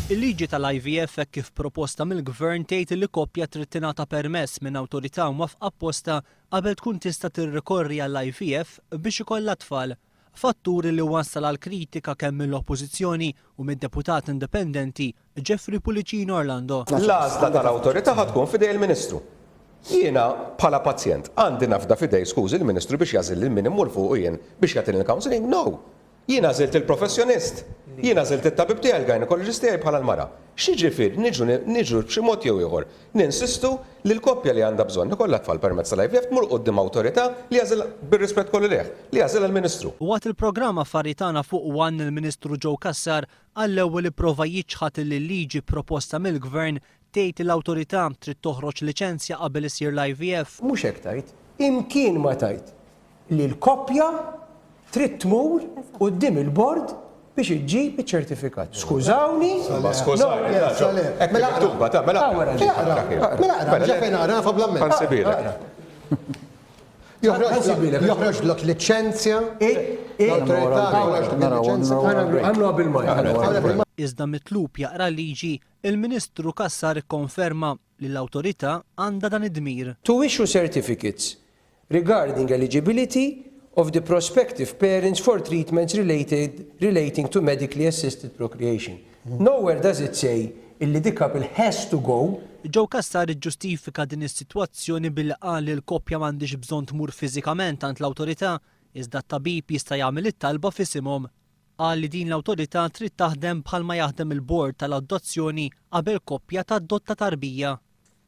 Il-liġi tal-IVF hekk kif proposta mill-Gvern tgħid li koppja trid tingħata permess minn awtorità mwafqa apposta qabel tkun tista' tirrikorri għall-IVF biex ikollha tfal. Fatturi li wassal għal kritika kemm mill-Oppożizzjoni u mid-deputat indipendenti Jeffrey Pulicino Orlando. L-għażla tal-awtorità ħad tkun fidej il-Ministru. Jiena bħala pazjent għandi nafda fidej skużi il-Ministru biex jażil il-min immur fuq jien biex jagħtini il-counseling? No. Jiena żilt il-professjonist. Jiena żilt it-tabib tiegħi l-gynecologist tiegħi bħala l-mara. X'jiġifier niġu b'xi mod jew ieħor. Ninsistu li l-koppja li għandha bżonn ikollha tfal permezz tal-IVF tmur quddiem awtorità li jażil bir-rispett kollu leh, li jażil il-Ministru. Waqt il-programm Affarijiet Tagħna fuq wan il-Ministru Joe Kassar għall-ewwel ipprova jiġħad li l-liġi proposta mill-Gvern tgħid l-awtorità trid toħroġ liċenzja qabel isir l-IVF. Mhux hekk tajt, imkien ma tajt li l-koppja trid tmur quddiem il-bord biex iġġib iċ-ċertifikat. Skużawni. Skużawni. Mela miktuba ta' mela. Mela ġefejn għara fablament. Joħroġ l-ok licenzja. Għamlu bil-majja. Iżda mitlub jaqra liġi, il-Ministru Kassar ikkonferma li l-awtorità għandha dan id-dmir. To issue certificates regarding eligibility of the prospective parents for treatments relating to medically assisted procreation. Nowhere does it say illi the couple has to go. Joe Kassar iġġustifika din is-sitwazzjoni billi qal li l-koppja m'għandix bżonn tmur fiżikament għand l-awtorità iżda t-tabib jista' jagħmel it-talba f'isimhom. Qal li din l-awtorità trid taħdem bħalma jaħdem il-bord tal-adozzjoni qabel koppja tadotta tarbija.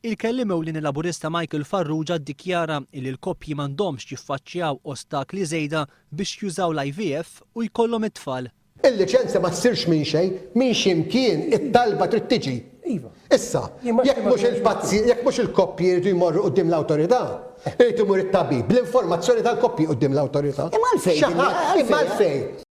Il-kellim ewlieni laburista Michael Farrugia ddikjara li l-koppji m'għandhomx jiffaċċjaw ostakli żejda biex jużaw l-IVF u jkollhom it-tfal. Il-liċenzja ma tsirx minn xejn, minn ximkien it-talba trid tiġi. Issa, jekk mhux il-koppji jridu jmorru quddiem l-awtorità, jrid imur it-tabib bl-informazzjoni tal-koppji quddiem l-awtorità. Imma għalfejn.